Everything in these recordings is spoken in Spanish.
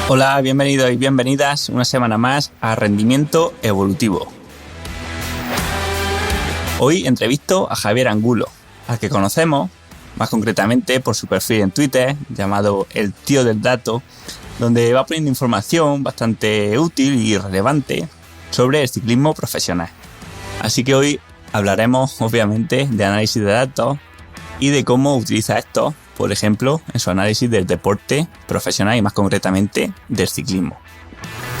Hola, bienvenidos y bienvenidas una semana más a Rendimiento Evolutivo. Hoy entrevisto a Javier Angulo, al que conocemos más concretamente por su perfil en Twitter llamado El Tío del Dato, donde va poniendo información bastante útil y relevante sobre el ciclismo profesional. Así que hoy hablaremos obviamente de análisis de datos y de cómo utiliza estos, por ejemplo, en su análisis del deporte profesional y más concretamente del ciclismo.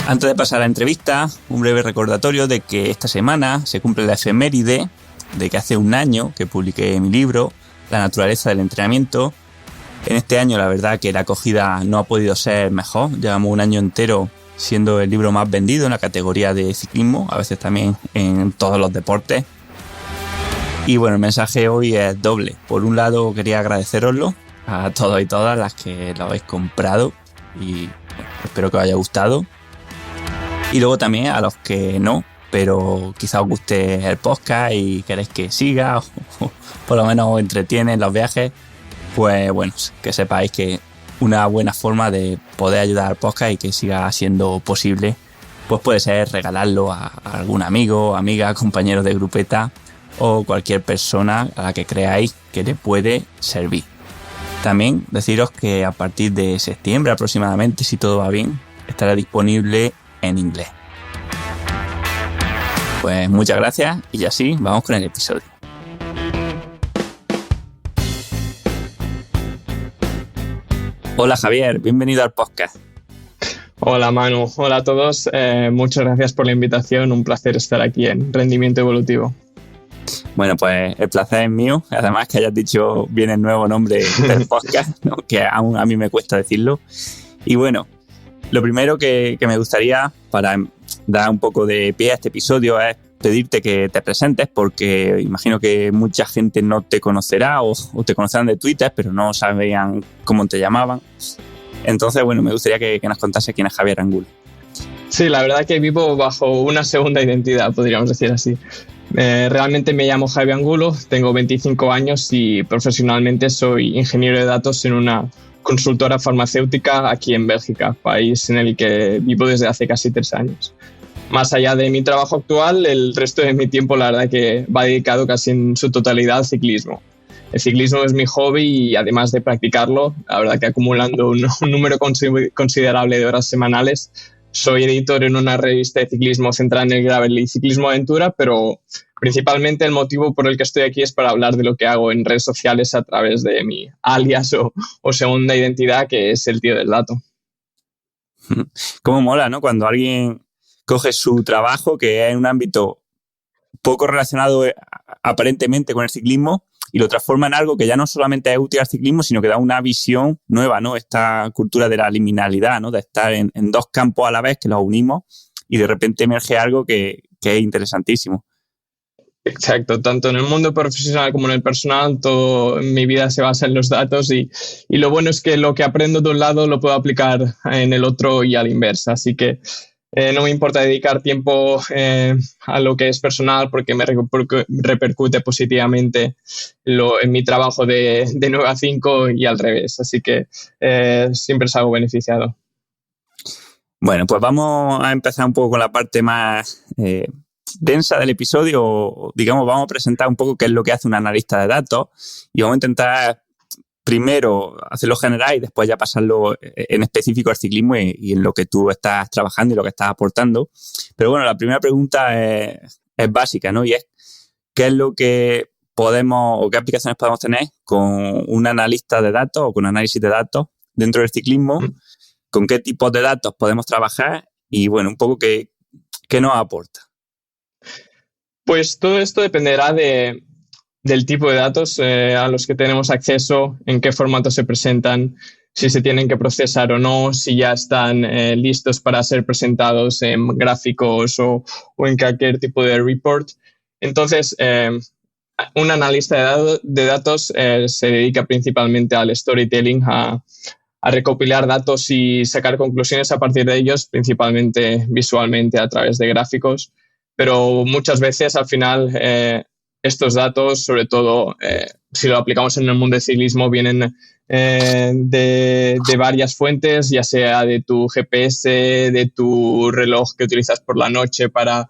Antes de pasar a la entrevista, un breve recordatorio de que esta semana se cumple la efeméride de que hace un año que publiqué mi libro, La naturaleza del entrenamiento. En este año la verdad que la acogida no ha podido ser mejor. Llevamos un año entero siendo el libro más vendido en la categoría de ciclismo, a veces también en todos los deportes. Y bueno, el mensaje hoy es doble. Por un lado quería agradeceroslo a todos y todas las que lo habéis comprado y bueno, espero que os haya gustado. Y luego también a los que no, pero quizá os guste el podcast y queréis que siga o por lo menos os entretiene en los viajes, pues bueno, que sepáis que una buena forma de poder ayudar al podcast y que siga siendo posible, pues puede ser regalarlo a algún amigo, amiga, compañero de grupeta o cualquier persona a la que creáis que le puede servir. También deciros que a partir de septiembre aproximadamente, si todo va bien, estará disponible en inglés. Pues muchas gracias y así vamos con el episodio. Hola Javier, bienvenido al podcast. Hola Manu, hola a todos, muchas gracias por la invitación, un placer estar aquí en Rendimiento Evolutivo. Bueno, pues el placer es mío, además que hayas dicho bien el nuevo nombre del podcast, ¿no? Que aún a mí me cuesta decirlo. Y bueno, lo primero que me gustaría para dar un poco de pie a este episodio es pedirte que te presentes, porque imagino que mucha gente no te conocerá o te conocerán de Twitter, pero no sabían cómo te llamaban. Entonces, bueno, me gustaría que nos contase quién es Javier Angulo. Sí, la verdad que vivo bajo una segunda identidad, podríamos decir así. Realmente me llamo Javier Angulo, tengo 25 años y profesionalmente soy ingeniero de datos en una consultora farmacéutica aquí en Bélgica, país en el que vivo desde hace casi 3 años. Más allá de mi trabajo actual, el resto de mi tiempo la verdad que va dedicado casi en su totalidad al ciclismo. El ciclismo es mi hobby y además de practicarlo, la verdad que acumulando un número considerable de horas semanales. Soy editor en una revista de ciclismo centrada en el gravel y ciclismo aventura, pero principalmente el motivo por el que estoy aquí es para hablar de lo que hago en redes sociales a través de mi alias o segunda identidad, que es el tío del dato. Cómo mola, ¿no? Cuando alguien coge su trabajo, que es en un ámbito poco relacionado aparentemente con el ciclismo, y lo transforma en algo que ya no solamente es útil al ciclismo, sino que da una visión nueva, ¿no? Esta cultura de la liminalidad, ¿no? De estar en dos campos a la vez que los unimos y de repente emerge algo que es interesantísimo. Exacto, tanto en el mundo profesional como en el personal, todo en mi vida se basa en los datos y lo bueno es que lo que aprendo de un lado lo puedo aplicar en el otro y a la inversa, así que no me importa dedicar tiempo a lo que es personal porque me repercute positivamente en mi trabajo de 9 a 5 y al revés. Así que siempre salgo beneficiado. Bueno, pues vamos a empezar un poco con la parte más densa del episodio. Digamos, vamos a presentar un poco qué es lo que hace un analista de datos y vamos a intentar primero hacerlo general y después ya pasarlo en específico al ciclismo y en lo que tú estás trabajando y lo que estás aportando. Pero bueno, la primera pregunta es básica, ¿no? Y es, ¿qué es lo que podemos o qué aplicaciones podemos tener con un analista de datos o con análisis de datos dentro del ciclismo? ¿Con qué tipos de datos podemos trabajar? Y bueno, un poco qué nos aporta. Pues todo esto dependerá del tipo de datos a los que tenemos acceso, en qué formato se presentan, si se tienen que procesar o no, si ya están listos para ser presentados en gráficos o en cualquier tipo de report. Entonces, un analista de datos se dedica principalmente al storytelling, a recopilar datos y sacar conclusiones a partir de ellos, principalmente visualmente a través de gráficos. Pero muchas veces al final estos datos, sobre todo si lo aplicamos en el mundo del ciclismo, vienen de varias fuentes, ya sea de tu GPS, de tu reloj que utilizas por la noche para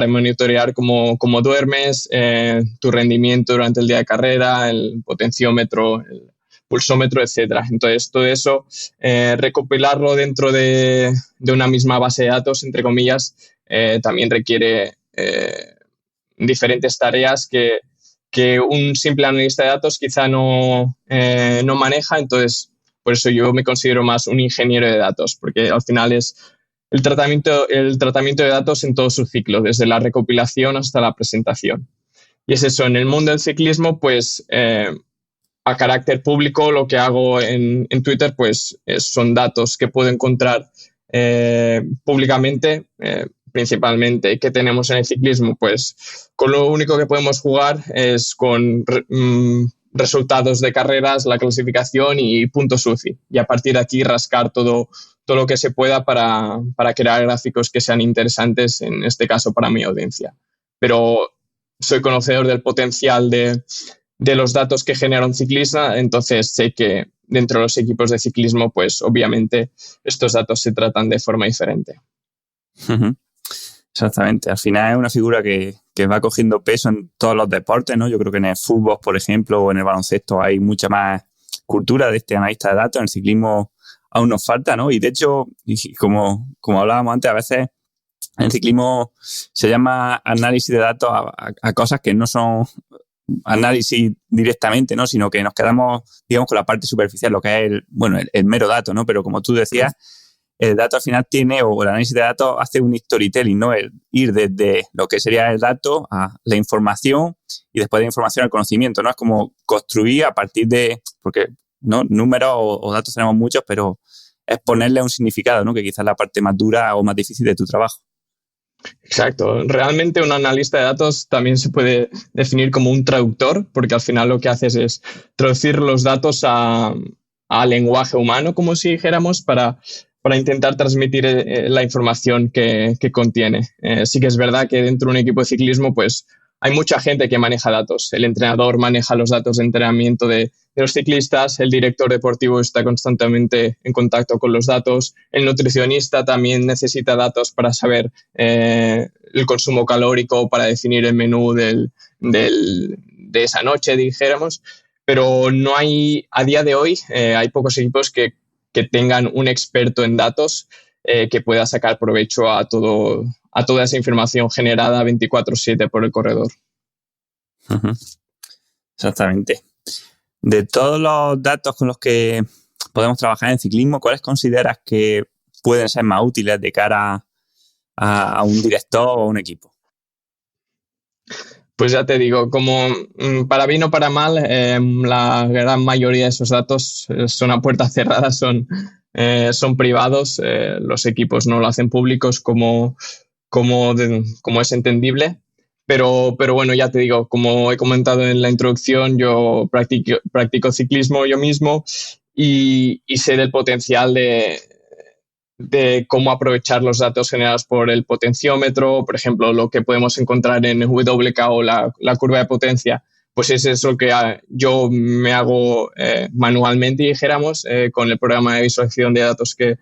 monitorear cómo duermes, tu rendimiento durante el día de carrera, el potenciómetro, el pulsómetro, etcétera. Entonces, todo eso, recopilarlo dentro de una misma base de datos, entre comillas, también requiere diferentes tareas que un simple analista de datos quizá no maneja. Entonces, por eso yo me considero más un ingeniero de datos, porque al final es el tratamiento de datos en todo su ciclo, desde la recopilación hasta la presentación. Y es eso, en el mundo del ciclismo, pues a carácter público lo que hago en Twitter pues son datos que puedo encontrar públicamente, principalmente. ¿Qué tenemos en el ciclismo? Pues con lo único que podemos jugar es con resultados de carreras, la clasificación y puntos UCI. Y a partir de aquí rascar todo lo que se pueda para crear gráficos que sean interesantes, en este caso para mi audiencia. Pero soy conocedor del potencial de los datos que genera un ciclista, entonces sé que dentro de los equipos de ciclismo, pues obviamente estos datos se tratan de forma diferente. Exactamente. Al final es una figura que va cogiendo peso en todos los deportes, ¿no? Yo creo que en el fútbol, por ejemplo, o en el baloncesto hay mucha más cultura de este analista de datos. En el ciclismo aún nos falta, ¿no? Y de hecho, como hablábamos antes, a veces en el ciclismo se llama análisis de datos a cosas que no son análisis directamente, ¿no? Sino que nos quedamos, digamos, con la parte superficial, lo que es el mero dato, ¿no? Pero como tú decías, el dato al final o el análisis de datos hace un storytelling, ¿no? El ir desde lo que sería el dato a la información y después de la información al conocimiento, ¿no? Es como construir a partir de, porque ¿no? Números o datos tenemos muchos, pero es ponerle un significado, ¿no? Que quizás es la parte más dura o más difícil de tu trabajo. Exacto. Realmente un analista de datos también se puede definir como un traductor, porque al final lo que haces es traducir los datos a lenguaje humano, como si dijéramos, para intentar transmitir la información que contiene. Sí que es verdad que dentro de un equipo de ciclismo, pues hay mucha gente que maneja datos. El entrenador maneja los datos de entrenamiento de los ciclistas, el director deportivo está constantemente en contacto con los datos, el nutricionista también necesita datos para saber el consumo calórico, para definir el menú de esa noche, dijéramos. Pero no hay, a día de hoy, hay pocos equipos que tengan un experto en datos que pueda sacar provecho a toda esa información generada 24/7 por el corredor. Uh-huh. Exactamente. De todos los datos con los que podemos trabajar en ciclismo, ¿cuáles consideras que pueden ser más útiles de cara a un director o un equipo? Pues ya te digo, como para bien o para mal, la gran mayoría de esos datos son a puerta cerrada, son privados. Los equipos no lo hacen públicos como es entendible. Pero bueno, ya te digo, como he comentado en la introducción, yo practico ciclismo yo mismo y sé del potencial de cómo aprovechar los datos generados por el potenciómetro, por ejemplo, lo que podemos encontrar en WKO, la curva de potencia, pues es eso que yo me hago manualmente, dijéramos, con el programa de visualización de datos que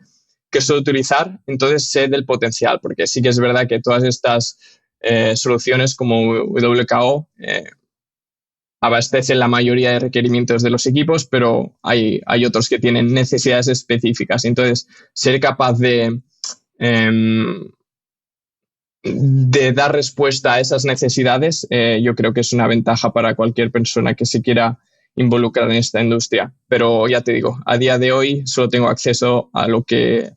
suelo utilizar. Entonces sé del potencial, porque sí que es verdad que todas estas soluciones como WKO abastecen la mayoría de requerimientos de los equipos, pero hay otros que tienen necesidades específicas. Entonces, ser capaz de dar respuesta a esas necesidades, yo creo que es una ventaja para cualquier persona que se quiera involucrar en esta industria. Pero ya te digo, a día de hoy solo tengo acceso a lo que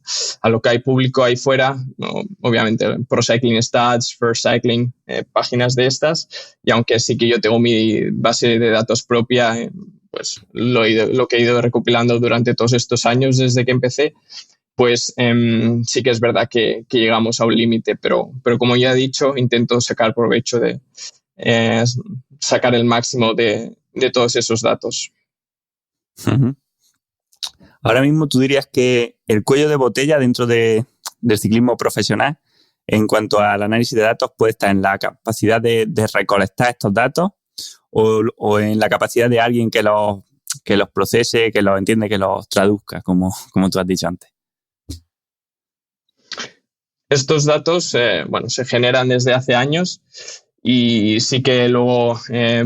hay público ahí fuera, ¿no? Obviamente Pro Cycling Stats, First Cycling, páginas de estas, y aunque sí que yo tengo mi base de datos propia, pues lo que he ido recopilando durante todos estos años desde que empecé, pues sí que es verdad que llegamos a un límite, pero como ya he dicho, intento sacar provecho de sacar el máximo de todos esos datos. Uh-huh. Ahora mismo tú dirías que el cuello de botella dentro del ciclismo profesional en cuanto al análisis de datos puede estar en la capacidad de recolectar estos datos o en la capacidad de alguien que los que los procese, que los entiende, que los traduzca, como tú has dicho antes. Estos datos, se generan desde hace años y sí que luego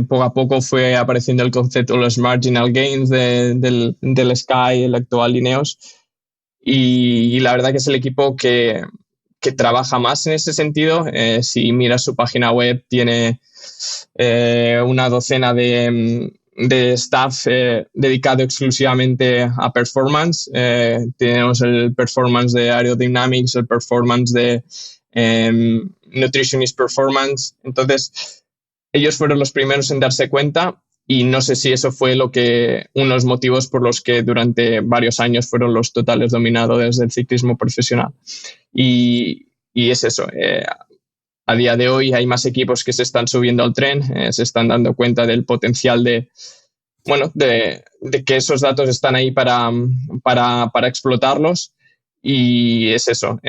poco a poco fue apareciendo el concepto de los marginal gains del Sky, el actual Ineos, y la verdad que es el equipo que trabaja más en ese sentido. Si miras su página web, tiene una docena de staff dedicado exclusivamente a performance. Tenemos el performance de aerodynamics, el performance de nutritionist performance. Entonces, ellos fueron los primeros en darse cuenta y no sé si eso fue unos motivos por los que durante varios años fueron los totales dominadores del ciclismo profesional. Y es eso. A día de hoy hay más equipos que se están subiendo al tren, se están dando cuenta del potencial de que esos datos están ahí para explotarlos, y es eso.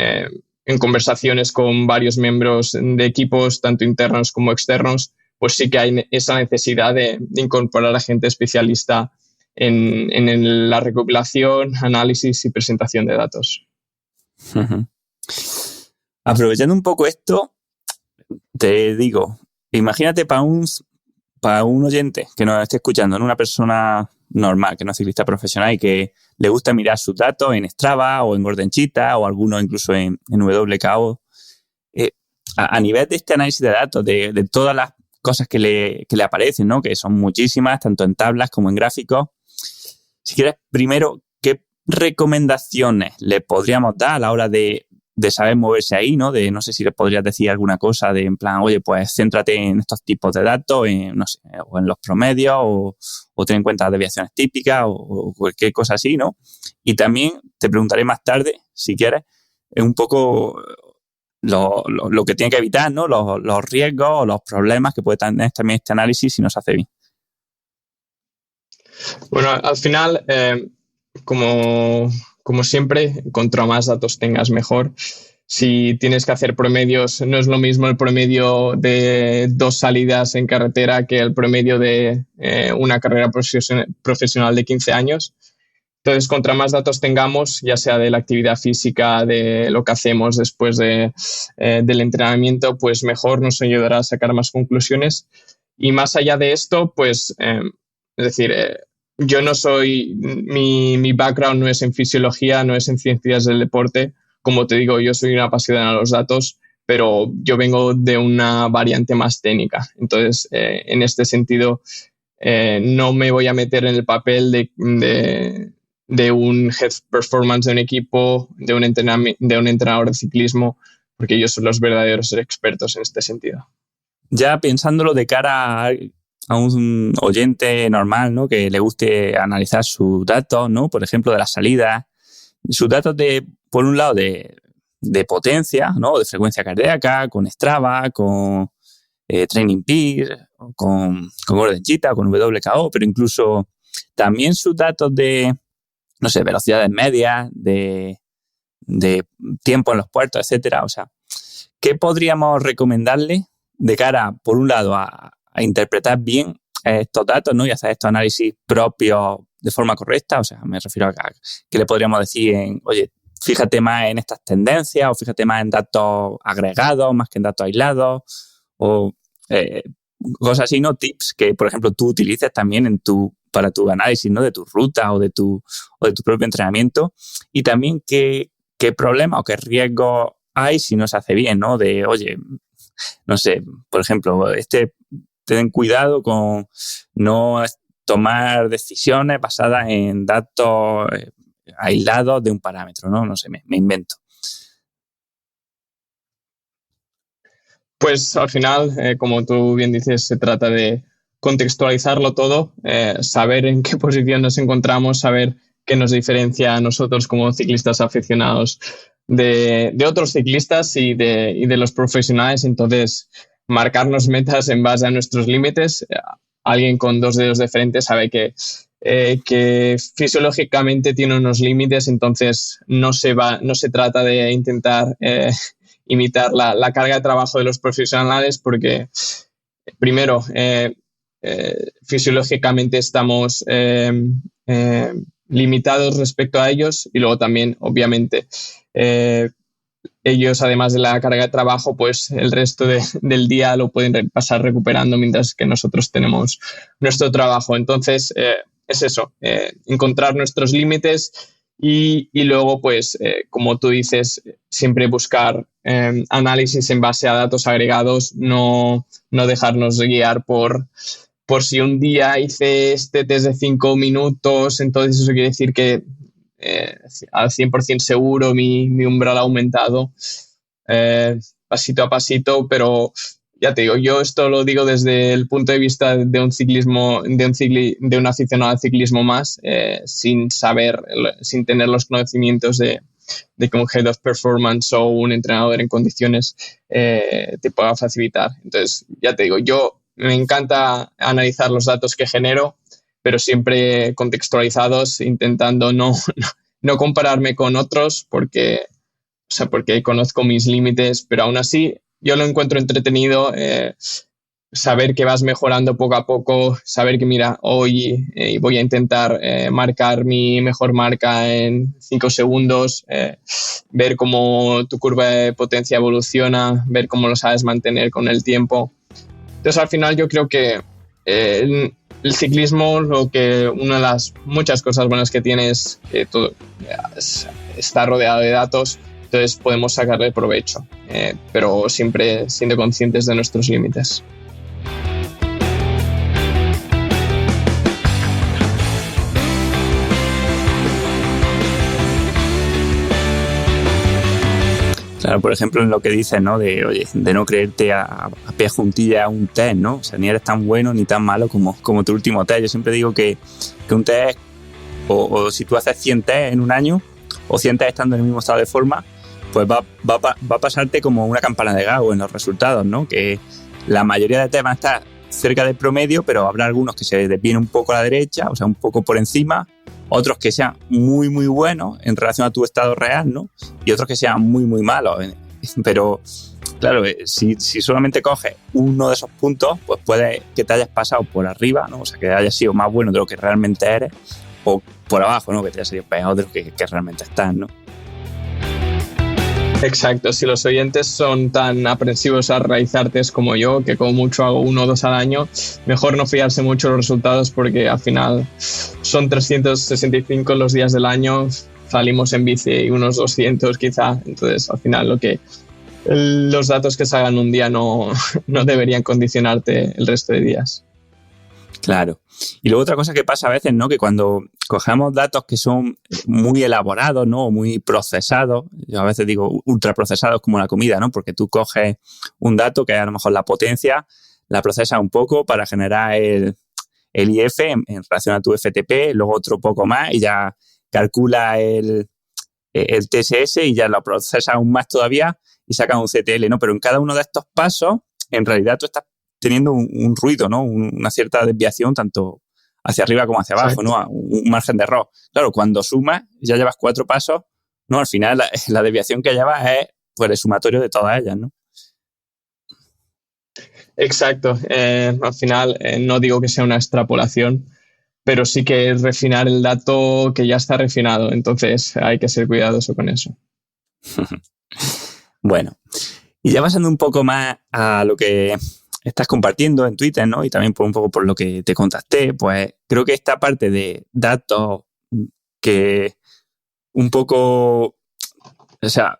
En conversaciones con varios miembros de equipos, tanto internos como externos, pues sí que hay esa necesidad de incorporar a gente especialista en la recopilación, análisis y presentación de datos. Aprovechando un poco esto, te digo, imagínate para un oyente que nos esté escuchando, ¿no? Una persona normal, que no es ciclista profesional y que le gusta mirar sus datos en Strava o en Gordenchita o algunos incluso en WKO. A nivel de este análisis de datos, de todas las cosas que le aparecen, ¿no? Que son muchísimas, tanto en tablas como en gráficos. Si quieres, primero, ¿qué recomendaciones le podríamos dar a la hora de saber moverse ahí, ¿no? No sé si le podrías decir alguna cosa en plan, oye, pues céntrate en estos tipos de datos, no sé, o en los promedios, o ten en cuenta las desviaciones típicas, o cualquier cosa así, ¿no? Y también te preguntaré más tarde, si quieres, un poco lo que tiene que evitar, ¿no? Los riesgos o los problemas que puede tener también este análisis si no se hace bien. Bueno, al final, como siempre, cuanto más datos tengas, mejor. Si tienes que hacer promedios, no es lo mismo el promedio de 2 salidas en carretera que el promedio de una carrera profesional de 15 años. Entonces, contra más datos tengamos, ya sea de la actividad física, de lo que hacemos después del entrenamiento, pues mejor nos ayudará a sacar más conclusiones. Y más allá de esto, pues, es decir, yo no soy, mi background no es en fisiología, no es en ciencias del deporte. Como te digo, yo soy un apasionado de los datos, pero yo vengo de una variante más técnica. Entonces, en este sentido, no me voy a meter en el papel de un head performance de un equipo, de un entrenador de ciclismo, porque ellos son los verdaderos expertos en este sentido. Ya pensándolo de cara a un oyente normal, ¿no? Que le guste analizar sus datos, ¿no? Por ejemplo, de las salidas, sus datos por un lado, de potencia, ¿no? De frecuencia cardíaca, con Strava, con Training Peaks, con Gordenchita, con WKO, pero incluso también sus datos de, no sé, velocidades medias, de tiempo en los puertos, etcétera. O sea, ¿qué podríamos recomendarle de cara, por un lado, a interpretar bien estos datos, ¿no? Y hacer estos análisis propios de forma correcta? O sea, me refiero a que le podríamos decir oye, fíjate más en estas tendencias, o fíjate más en datos agregados, más que en datos aislados, o cosas así, ¿no? Tips que, por ejemplo, tú utilices también para tu análisis, ¿no? De tu ruta o de tu propio entrenamiento. Y también qué problemas o qué riesgos hay si no se hace bien, ¿no? De, oye, no sé, por ejemplo, ten cuidado con no tomar decisiones basadas en datos aislados de un parámetro, ¿no? No sé, me invento. Pues al final, como tú bien dices, se trata de contextualizarlo todo, saber en qué posición nos encontramos, saber qué nos diferencia a nosotros como ciclistas aficionados de otros ciclistas y de los profesionales. Entonces, marcarnos metas en base a nuestros límites. Alguien con 2 dedos de frente sabe que fisiológicamente tiene unos límites, entonces no se trata de intentar imitar la carga de trabajo de los profesionales, porque primero, fisiológicamente estamos limitados respecto a ellos, y luego también, obviamente, ellos, además de la carga de trabajo, pues el resto del día lo pueden pasar recuperando, mientras que nosotros tenemos nuestro trabajo. Entonces, es eso, encontrar nuestros límites y luego, pues, como tú dices, siempre buscar análisis en base a datos agregados, no dejarnos guiar por si un día hice este test de 5 minutos, entonces eso quiere decir que al 100% seguro mi umbral ha aumentado, pasito a pasito, pero ya te digo, yo esto lo digo desde el punto de vista de un ciclismo, de un aficionado al ciclismo más, sin saber, sin tener los conocimientos de que un Head of Performance o un entrenador en condiciones te pueda facilitar. Entonces, ya te digo, yo me encanta analizar los datos que genero, pero siempre contextualizados, intentando no compararme con otros porque conozco mis límites, pero aún así yo lo encuentro entretenido, saber que vas mejorando poco a poco, saber que, mira, hoy voy a intentar marcar mi mejor marca en 5 segundos, ver cómo tu curva de potencia evoluciona, ver cómo lo sabes mantener con el tiempo. Entonces, al final, yo creo que el ciclismo, una de las muchas cosas buenas que tiene es que todo está rodeado de datos, entonces podemos sacarle provecho, pero siempre siendo conscientes de nuestros límites. Claro, por ejemplo, en lo que dices, ¿no? De no creerte a pie juntilla un test, ¿no? O sea, ni eres tan bueno ni tan malo como tu último test. Yo siempre digo que un test, o si tú haces 100 test en un año, o 100 test estando en el mismo estado de forma, pues va a pasarte como una campana de Gauss en los resultados, ¿no? Que la mayoría de test van a estar cerca del promedio, pero habrá algunos que se desvíen un poco a la derecha, o sea, un poco por encima, otros que sean muy, muy buenos en relación a tu estado real, ¿no? Y otros que sean muy, muy malos. Pero, claro, si solamente coges uno de esos puntos, pues puede que te hayas pasado por arriba, ¿no? O sea, que hayas sido más bueno de lo que realmente eres, o por abajo, ¿no? Que te hayas sido peor de lo que realmente estás, ¿no? Exacto, si los oyentes son tan aprensivos a realizar test como yo, que como mucho hago 1 o 2 al año, mejor no fiarse mucho de los resultados, porque al final son 365 los días del año, salimos en bici y unos 200 quizá, entonces al final los datos que salgan un día no deberían condicionarte el resto de días. Claro. Y luego otra cosa que pasa a veces, ¿no? Que cuando cogemos datos que son muy elaborados, ¿no? O muy procesados, yo a veces digo ultraprocesados como la comida, ¿no? Porque tú coges un dato que es a lo mejor la potencia, la procesas un poco para generar el IF en relación a tu FTP, luego otro poco más y ya calcula el TSS y ya lo procesas aún más todavía y sacas un CTL, ¿no? Pero en cada uno de estos pasos, en realidad tú estás teniendo un ruido, ¿no? Una cierta desviación tanto hacia arriba como hacia abajo, ¿no? Un margen de error. Claro, cuando sumas, ya llevas 4 pasos, ¿no? Al final la desviación que llevas es pues el sumatorio de todas ellas, ¿no? Exacto. Al final, no digo que sea una extrapolación, pero sí que es refinar el dato que ya está refinado. Entonces hay que ser cuidadoso con eso. Bueno, y ya pasando un poco más a lo que estás compartiendo en Twitter, ¿no? Y también un poco por lo que te contacté, pues creo que esta parte de datos que un poco, o sea,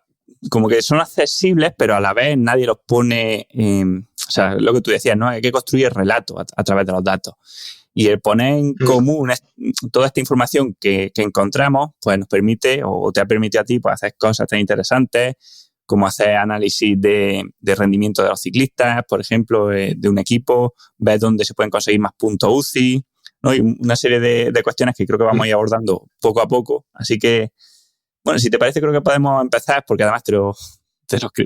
como que son accesibles, pero a la vez nadie los pone, o sea, lo que tú decías, ¿no? Hay que construir relatos a través de los datos. Y el poner en común toda esta información que encontramos, pues nos permite, o te ha permitido a ti, pues hacer cosas tan interesantes, como hacer análisis de rendimiento de los ciclistas, por ejemplo, de un equipo, ver dónde se pueden conseguir más puntos UCI, ¿no? Y una serie de cuestiones que creo que vamos a ir abordando poco a poco. Así que, bueno, si te parece, creo que podemos empezar, porque además te los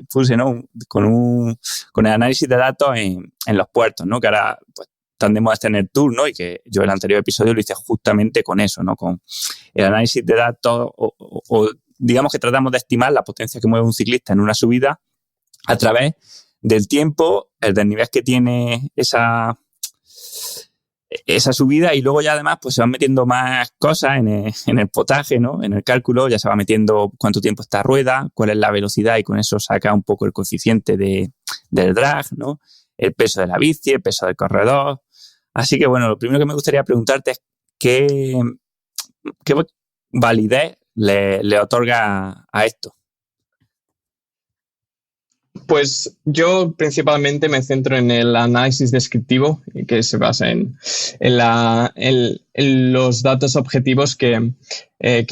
puse, ¿no? Con el análisis de datos en los puertos, ¿no? Que ahora pues tendemos a tener tour, ¿no? Y que yo el anterior episodio lo hice justamente con eso, ¿no? Con el análisis de datos o digamos que tratamos de estimar la potencia que mueve un ciclista en una subida a través del tiempo, el desnivel que tiene esa esa subida y luego ya además pues se van metiendo más cosas en el potaje, ¿no? En el cálculo ya se va metiendo cuánto tiempo está rueda, cuál es la velocidad y con eso saca un poco el coeficiente del drag, ¿no? El peso de la bici, el peso del corredor. Así que bueno, lo primero que me gustaría preguntarte es qué validez le otorga a esto. Pues yo principalmente me centro en el análisis descriptivo, que se basa en los datos objetivos que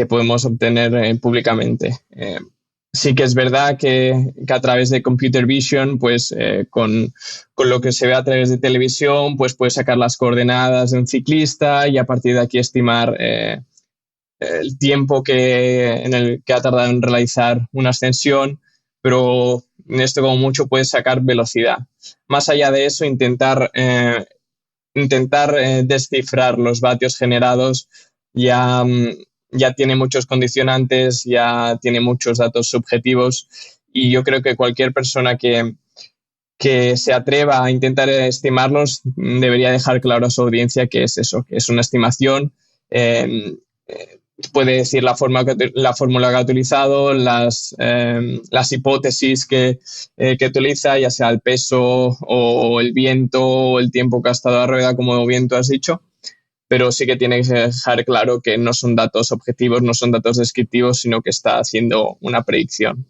podemos obtener públicamente. Sí que es verdad que a través de Computer Vision, pues con lo que se ve a través de televisión, pues puedes sacar las coordenadas de un ciclista y a partir de aquí estimar el tiempo en el que ha tardado en realizar una ascensión, pero en esto como mucho puedes sacar velocidad. Más allá de eso, intentar descifrar los vatios generados ya tiene muchos condicionantes, ya tiene muchos datos subjetivos y yo creo que cualquier persona que se atreva a intentar estimarlos debería dejar claro a su audiencia que es eso, que es una estimación. Puede decir la fórmula que ha utilizado, las hipótesis que utiliza, ya sea el peso o el viento o el tiempo que ha estado a rueda, como bien tú has dicho, pero sí que tiene que dejar claro que no son datos objetivos, no son datos descriptivos, sino que está haciendo una predicción.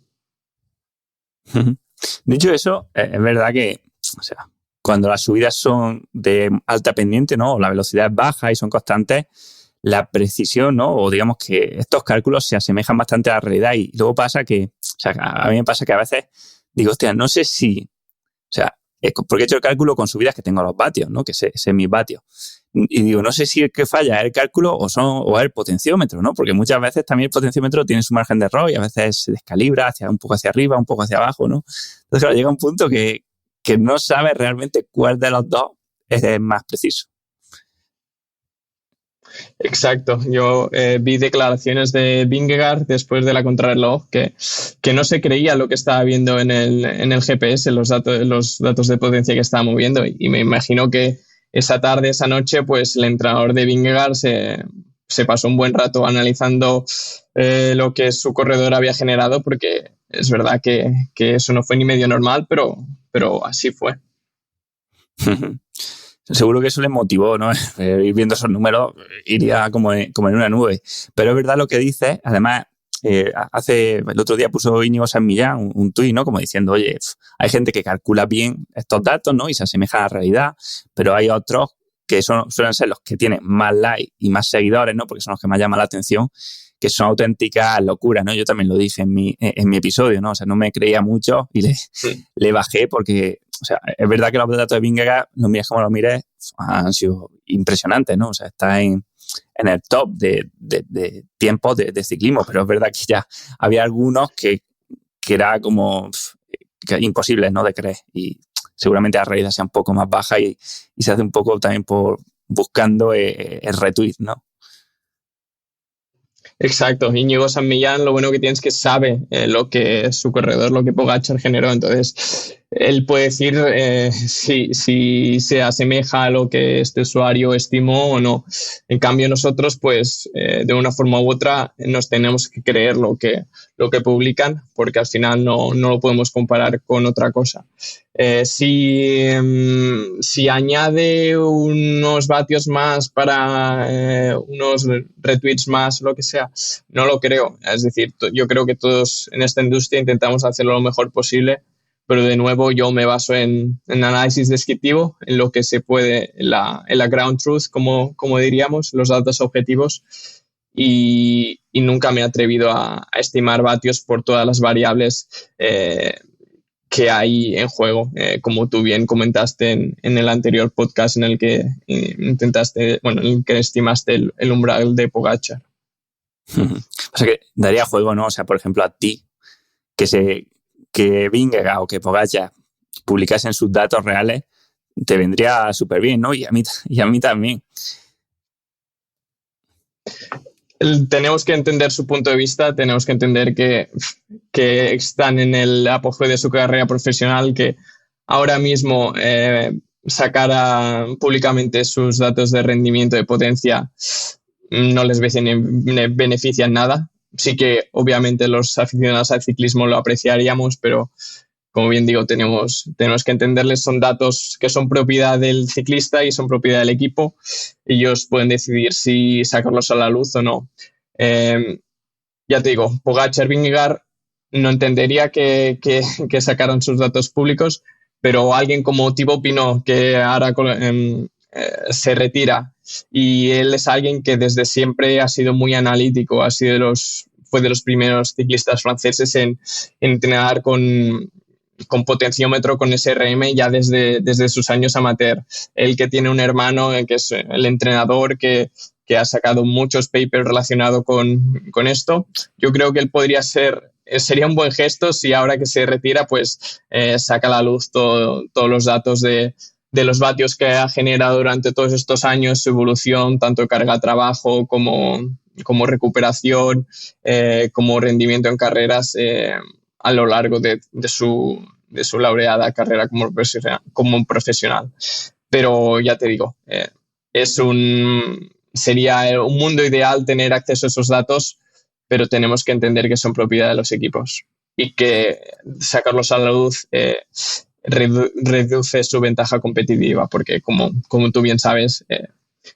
Dicho eso, es verdad que, o sea, cuando las subidas son de alta pendiente, ¿no? O la velocidad es baja y son constantes, la precisión, ¿no? O digamos que estos cálculos se asemejan bastante a la realidad y luego pasa que, o sea, a mí me pasa que a veces digo, hostia, no sé si, o sea, porque he hecho el cálculo con subidas que tengo los vatios, ¿no? Que ese es mi vatio. Y digo, no sé si el que falla es el cálculo o es el potenciómetro, ¿no? Porque muchas veces también el potenciómetro tiene su margen de error y a veces se descalibra un poco hacia arriba, un poco hacia abajo, ¿no? Entonces, claro, llega un punto que no sabes realmente cuál de los dos es más preciso. Exacto. Yo vi declaraciones de Vingegaard después de la contrarreloj que no se creía lo que estaba viendo en el GPS, los datos de potencia que estaba moviendo. Y me imagino que esa tarde, esa noche, pues el entrenador de Vingegaard se pasó un buen rato analizando lo que su corredor había generado, porque es verdad que eso no fue ni medio normal, pero así fue. Seguro que eso les motivó, ¿no? Ir viendo esos números iría como en una nube. Pero es verdad lo que dices. Además, el otro día puso Íñigo San Millán un tuit, ¿no? Como diciendo, oye, hay gente que calcula bien estos datos, ¿no? Y se asemeja a la realidad, pero hay otros que suelen ser los que tienen más likes y más seguidores, ¿no? Porque son los que más llaman la atención, que son auténticas locuras, ¿no? Yo también lo dije en mi episodio, ¿no? O sea, no me creía mucho y le bajé porque, o sea, es verdad que los datos de Vingegaard, los mires como los mires, han sido impresionantes, ¿no? O sea, está en el top de tiempos de ciclismo, pero es verdad que ya había algunos que era como imposibles, ¿no? De creer y seguramente la realidad sea un poco más baja y se hace un poco también por buscando el retweet, ¿no? Exacto. Íñigo San Millán, lo bueno que tiene es que sabe lo que su corredor, lo que Pogačar generó. Entonces, él puede decir si se asemeja a lo que este usuario estimó o no. En cambio, nosotros, pues, de una forma u otra, nos tenemos que creer lo que publican, porque al final no lo podemos comparar con otra cosa. Si añade unos vatios más para unos retweets más, lo que sea, no lo creo. Es decir, yo creo que todos en esta industria intentamos hacerlo lo mejor posible, pero de nuevo yo me baso en análisis descriptivo, en lo que se puede, en la ground truth, como diríamos, los datos objetivos, y nunca me he atrevido a estimar vatios por todas las variables que hay en juego, como tú bien comentaste en el anterior podcast en el que en el que estimaste el umbral de Pogačar. O sea que daría juego, ¿no? O sea, por ejemplo, a ti, que Vingegaard o que Pogačar publicasen sus datos reales, te vendría súper bien, ¿no? Y a mí también. Tenemos que entender su punto de vista, tenemos que entender que están en el apogeo de su carrera profesional, que ahora mismo sacara públicamente sus datos de rendimiento de potencia no les benefician nada. Sí que obviamente los aficionados al ciclismo lo apreciaríamos, pero como bien digo, tenemos que entenderles, son datos que son propiedad del ciclista y son propiedad del equipo. Ellos pueden decidir si sacarlos a la luz o no. Ya te digo, Pogačar, Vingegaard no entendería que sacaran sus datos públicos, pero alguien como Thibaut Pinot, que ahora se retira, y él es alguien que desde siempre ha sido muy analítico, fue de los primeros ciclistas franceses en entrenar con potenciómetro, con SRM, ya desde sus años amateur. Él, que tiene un hermano que es el entrenador, que ha sacado muchos papers relacionados con esto. Yo creo que él sería un buen gesto si ahora que se retira, pues saca a la luz todos los datos de los vatios que ha generado durante todos estos años, su evolución, tanto carga-trabajo como recuperación, como rendimiento en carreras a lo largo de su laureada carrera como profesional. Pero ya te digo, sería un mundo ideal tener acceso a esos datos, pero tenemos que entender que son propiedad de los equipos y que sacarlos a la luz reduce su ventaja competitiva, porque como tú bien sabes,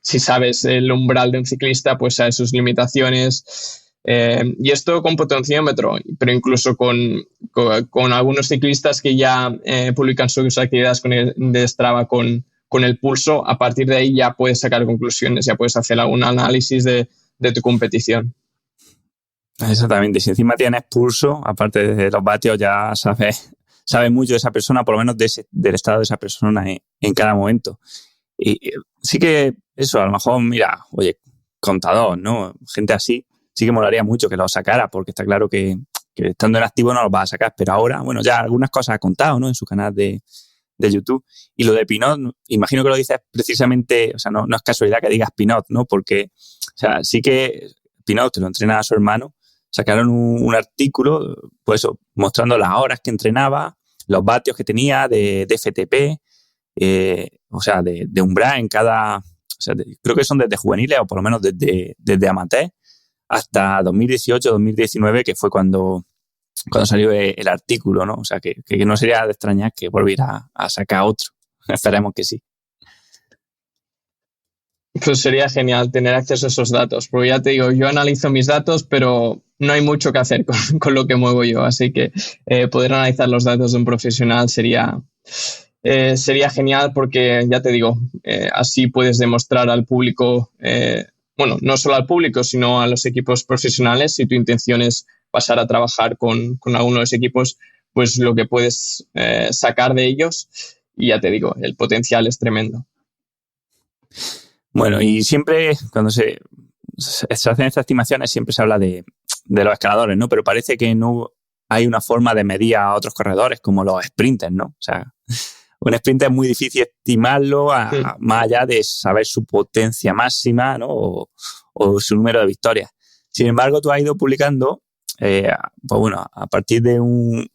si sabes el umbral de un ciclista, pues sabes sus limitaciones. Y esto con potenciómetro, pero incluso con algunos ciclistas que ya publican sus actividades de Strava con el pulso. A partir de ahí ya puedes sacar conclusiones, ya puedes hacer algún análisis de tu competición. Exactamente. Si encima tienes pulso, aparte de los vatios, ya sabes mucho de esa persona, por lo menos del estado de esa persona en cada momento. Y sí que eso, a lo mejor, mira, oye, contador, ¿no? Gente así, sí que molaría mucho que lo sacara, porque está claro que estando en activo no los vas a sacar. Pero ahora, bueno, ya algunas cosas ha contado, ¿no? En su canal de YouTube. Y lo de Pinot, imagino que lo dices precisamente, o sea, no es casualidad que digas Pinot, ¿no? Porque, o sea, sí que Pinot, que lo entrena a su hermano, sacaron un artículo, pues eso, mostrando las horas que entrenaba, los vatios que tenía de FTP, o sea, de umbral en cada, o sea, creo que son desde juveniles o por lo menos desde amateur hasta 2018-2019, que fue cuando salió el artículo, ¿no? O sea, que no sería de extrañar que volviera a sacar otro. Esperemos que sí. Pues sería genial tener acceso a esos datos, porque ya te digo, yo analizo mis datos, pero no hay mucho que hacer con lo que muevo yo, así que poder analizar los datos de un profesional sería genial, porque ya te digo, así puedes demostrar al público, bueno, no solo al público, sino a los equipos profesionales, si tu intención es pasar a trabajar con alguno de los equipos, pues lo que puedes sacar de ellos, y ya te digo, el potencial es tremendo. Bueno, y siempre cuando se hacen estas estimaciones siempre se habla de los escaladores, ¿no? Pero parece que no hay una forma de medir a otros corredores como los sprinters, ¿no? O sea, un sprinter es muy difícil estimarlo más allá de saber su potencia máxima, ¿no? O su número de victorias. Sin embargo, tú has ido publicando, pues bueno, a partir de un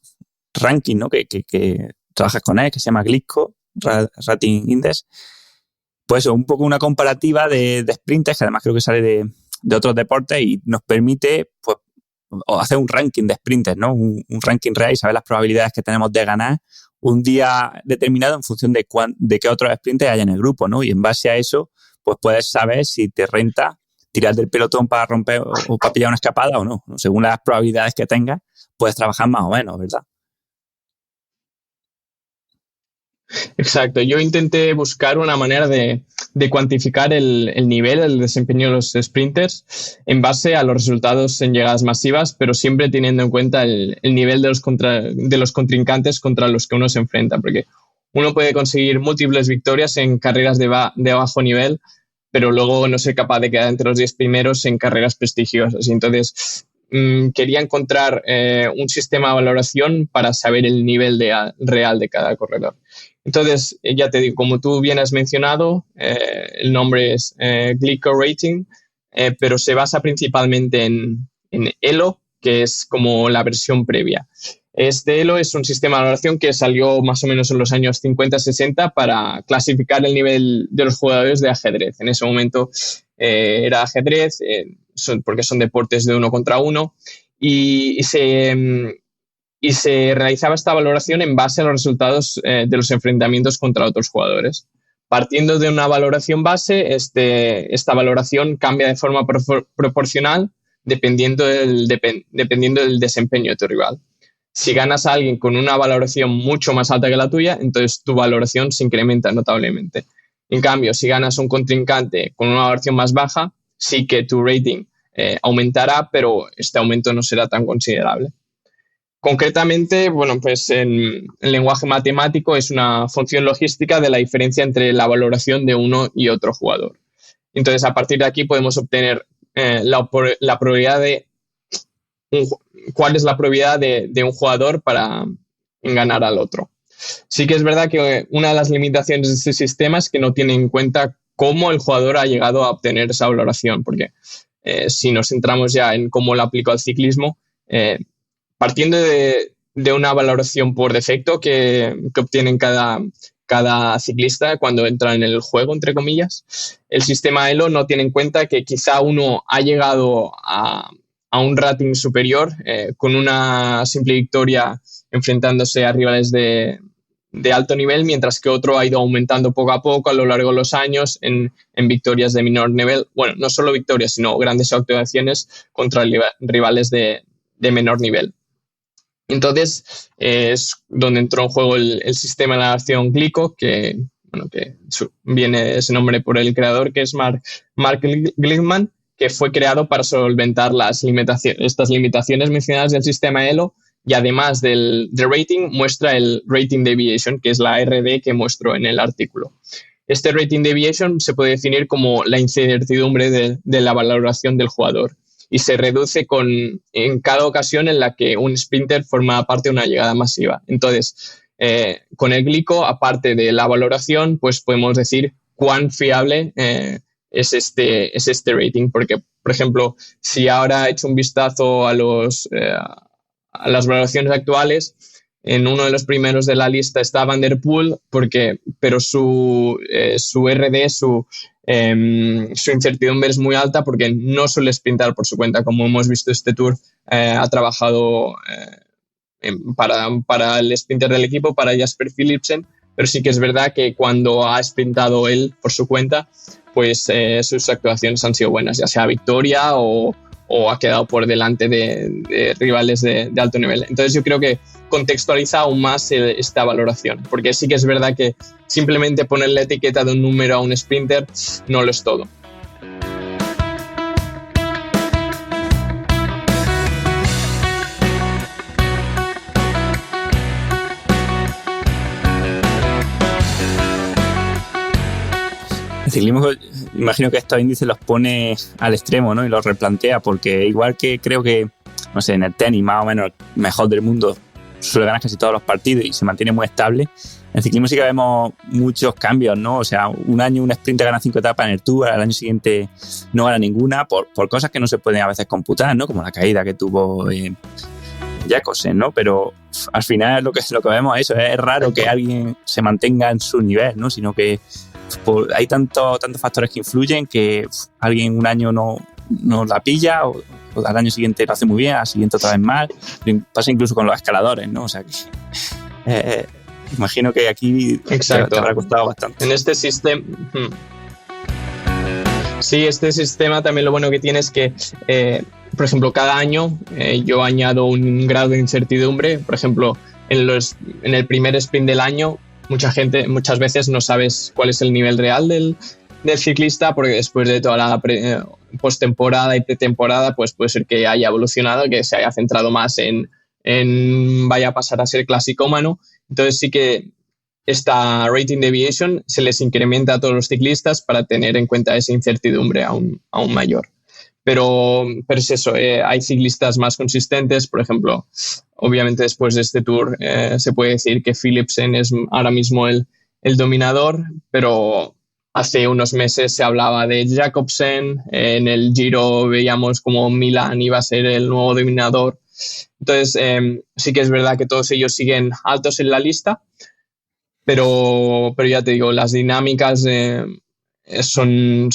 ranking, ¿no? Que trabajas con él, que se llama Glisco Rating Index. Pues un poco una comparativa de sprinters, que además creo que sale de otros deportes y nos permite pues hacer un ranking de sprinters, ¿no? Un ranking real y saber las probabilidades que tenemos de ganar un día determinado en función de qué otros sprinters hay en el grupo, ¿no? Y en base a eso, pues puedes saber si te renta tirar del pelotón para romper o para pillar una escapada o no. Según las probabilidades que tengas, puedes trabajar más o menos, ¿verdad? Exacto. Yo intenté buscar una manera de cuantificar el nivel, el desempeño de los sprinters en base a los resultados en llegadas masivas, pero siempre teniendo en cuenta el nivel de los contrincantes contra los que uno se enfrenta, porque uno puede conseguir múltiples victorias en carreras de bajo nivel, pero luego no ser capaz de quedar entre los 10 primeros en carreras prestigiosas. Y entonces quería encontrar un sistema de valoración para saber el nivel real de cada corredor. Entonces, ya te digo, como tú bien has mencionado, el nombre es Glisco Rating, pero se basa principalmente en Elo, que es como la versión previa. Este ELO es un sistema de valoración que salió más o menos en los años 50-60 para clasificar el nivel de los jugadores de ajedrez. En ese momento era ajedrez, porque son deportes de 1 contra 1, y se realizaba esta valoración en base a los resultados de los enfrentamientos contra otros jugadores. Partiendo de una valoración base, esta valoración cambia de forma proporcional dependiendo del desempeño de tu rival. Si ganas a alguien con una valoración mucho más alta que la tuya, entonces tu valoración se incrementa notablemente. En cambio, si ganas a un contrincante con una valoración más baja, sí que tu rating aumentará, pero este aumento no será tan considerable. Concretamente, bueno, pues en el lenguaje matemático es una función logística de la diferencia entre la valoración de uno y otro jugador. Entonces, a partir de aquí podemos obtener la probabilidad de cuál es la probabilidad de un jugador para ganar al otro. Sí que es verdad que una de las limitaciones de este sistema es que no tiene en cuenta cómo el jugador ha llegado a obtener esa valoración, porque si nos centramos ya en cómo lo aplico al ciclismo, partiendo de una valoración por defecto que obtienen cada ciclista cuando entra en el juego, entre comillas, el sistema ELO no tiene en cuenta que quizá uno ha llegado a un rating superior con una simple victoria enfrentándose a rivales de alto nivel, mientras que otro ha ido aumentando poco a poco a lo largo de los años en victorias de menor nivel. Bueno, no solo victorias, sino grandes actuaciones contra rivales de menor nivel. Entonces, es donde entró en juego el sistema de valoración Glico, que viene ese nombre por el creador, que es Mark Glickman, que fue creado para solventar estas limitaciones mencionadas del sistema ELO, y además del rating, muestra el rating deviation, que es la RD que muestro en el artículo. Este rating deviation se puede definir como la incertidumbre de la valoración del jugador, y se reduce en cada ocasión en la que un sprinter forma parte de una llegada masiva. Entonces, con el Glico, aparte de la valoración, pues podemos decir cuán fiable es este rating, porque, por ejemplo, si ahora he hecho un vistazo a las valoraciones actuales, en uno de los primeros de la lista está Van der Poel, pero su RD, su incertidumbre es muy alta porque no suele sprintar por su cuenta. Como hemos visto, este Tour ha trabajado para el sprinter del equipo, para Jasper Philipsen, pero sí que es verdad que cuando ha sprintado él por su cuenta, pues sus actuaciones han sido buenas, ya sea victoria o ha quedado por delante de rivales de alto nivel. Entonces yo creo que contextualiza aún más esta valoración, porque sí que es verdad que simplemente poner la etiqueta de un número a un sprinter no lo es todo. El ciclismo, imagino que estos índices los pone al extremo, ¿no? Y los replantea, porque igual que creo que, no sé, en el tenis más o menos el mejor del mundo suele ganar casi todos los partidos y se mantiene muy estable, en el ciclismo sí que vemos muchos cambios, ¿no? O sea, un año un sprinter gana 5 etapas en el Tour, al año siguiente no gana ninguna por cosas que no se pueden a veces computar, ¿no? Como la caída que tuvo Jacobsen, ¿no? Pero al final lo que vemos es eso, es raro que alguien se mantenga en su nivel, ¿no? Sino que hay tantos factores que influyen que alguien un año no la pilla o al año siguiente lo hace muy bien, al siguiente otra vez mal. Pasa incluso con los escaladores, ¿no? O sea que imagino que aquí te habrá costado bastante. En este sistema... Sí, este sistema también lo bueno que tiene es que, por ejemplo, cada año yo añado un grado de incertidumbre. Por ejemplo, en el primer sprint del año, muchas veces no sabes cuál es el nivel real del ciclista, porque después de toda la postemporada y pretemporada, pues puede ser que haya evolucionado, que se haya centrado más en vaya a pasar a ser clasicómano. Entonces sí que esta rating deviation se les incrementa a todos los ciclistas para tener en cuenta esa incertidumbre aún mayor. Pero es eso, hay ciclistas más consistentes. Por ejemplo, obviamente después de este Tour se puede decir que Philipsen es ahora mismo el dominador, pero hace unos meses se hablaba de Jacobsen, en el Giro veíamos como Milan iba a ser el nuevo dominador, Entonces, sí que es verdad que todos ellos siguen altos en la lista, pero ya te digo, las dinámicas son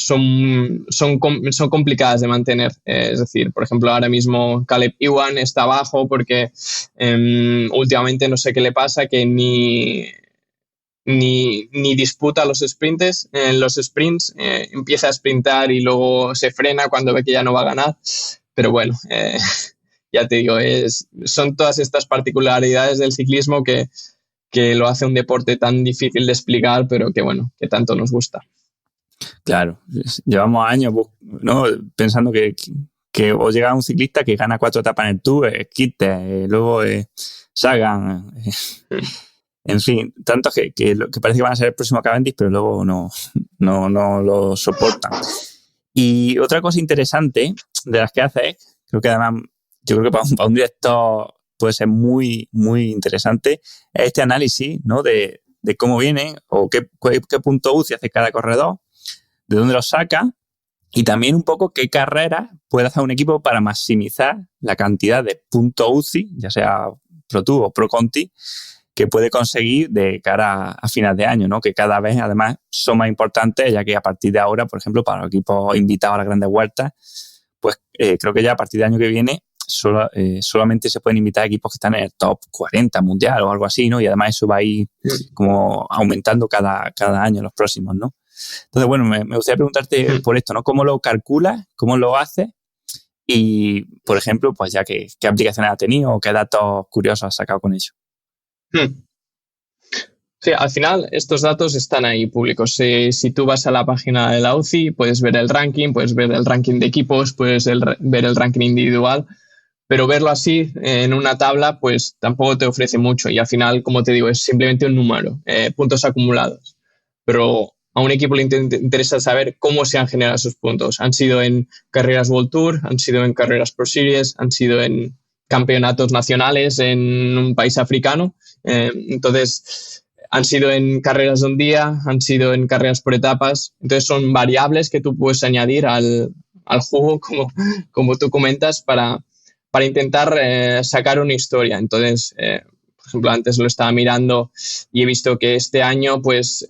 complicadas de mantener. Es decir, por ejemplo, ahora mismo Caleb Ewan está abajo porque últimamente no sé qué le pasa, que ni disputa los sprints, empieza a sprintar y luego se frena cuando ve que ya no va a ganar. Pero bueno, ya te digo, son todas estas particularidades del ciclismo que lo hace un deporte tan difícil de explicar, pero que bueno, que tanto nos gusta. Claro, llevamos años, ¿no?, pensando que o llega un ciclista que gana 4 etapas en el Tour, Kittel, luego Sagan, en fin, tantos que parece que van a ser el próximo Cavendish, pero luego no lo soportan. Y otra cosa interesante de las que haces, creo que además, yo creo que para un director puede ser muy, muy interesante, es este análisis, ¿no?, de cómo viene o qué punto UCI hace cada corredor, de dónde lo saca y también un poco qué carrera puede hacer un equipo para maximizar la cantidad de puntos UCI, ya sea Pro Tour o Pro Conti, que puede conseguir de cara a final de año, ¿no? Que cada vez además son más importantes, ya que a partir de ahora, por ejemplo, para los equipos invitados a las grandes vueltas, pues creo que ya a partir del año que viene solamente se pueden invitar equipos que están en el top 40 mundial o algo así, ¿no? Y además eso va a ir como aumentando cada año en los próximos, ¿no? Entonces, bueno, me gustaría preguntarte por esto, ¿no? ¿Cómo lo calculas? ¿Cómo lo haces? Y, por ejemplo, pues ya qué aplicaciones ha tenido o qué datos curiosos has sacado con ello. Sí, al final estos datos están ahí públicos. Si tú vas a la página de la UCI, puedes ver el ranking, puedes ver el ranking de equipos, puedes ver el ranking individual, pero verlo así en una tabla pues tampoco te ofrece mucho y al final, como te digo, es simplemente un número, puntos acumulados. Pero a un equipo le interesa saber cómo se han generado esos puntos. Han sido en carreras World Tour, han sido en carreras Pro Series, han sido en campeonatos nacionales en un país africano. Entonces, han sido en carreras de un día, han sido en carreras por etapas. Entonces, son variables que tú puedes añadir al juego, como tú comentas, para intentar sacar una historia. Entonces, por ejemplo, antes lo estaba mirando y he visto que este año, pues,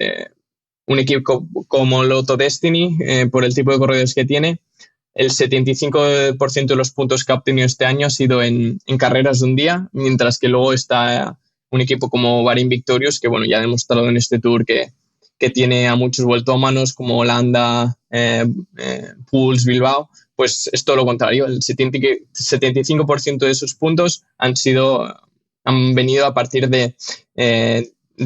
un equipo como Lotto Destiny, por el tipo de corredores que tiene, el 75% de los puntos que ha obtenido este año ha sido en carreras de un día, mientras que luego está un equipo como Bahrain Victorious, que bueno, ya ha demostrado en este Tour que tiene a muchos vueltómanos como Holanda, Puls, Bilbao. Pues es todo lo contrario, el 75% de esos puntos han venido a partir de